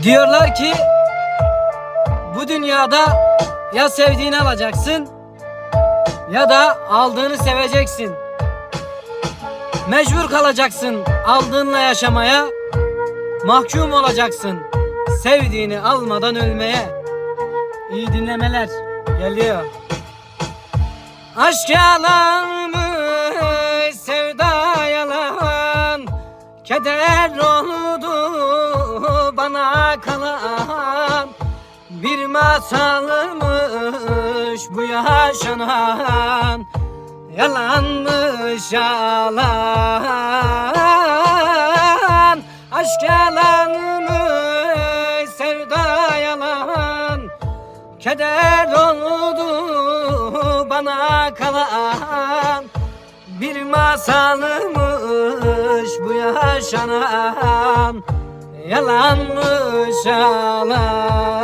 Diyorlar ki bu dünyada ya sevdiğini alacaksın ya da aldığını seveceksin. Mecbur kalacaksın aldığınla yaşamaya, mahkum olacaksın sevdiğini almadan ölmeye. İyi dinlemeler geliyor. Aşk yalanmış, sevda yalan, keder oldu bana kalan. Bir masalmış bu yaşanan, yalanmış yalan. Aşk yalanmış, sevda yalan, keder oldu bana kalan. Bir masalmış bu yaşanan, yalanmış yalan.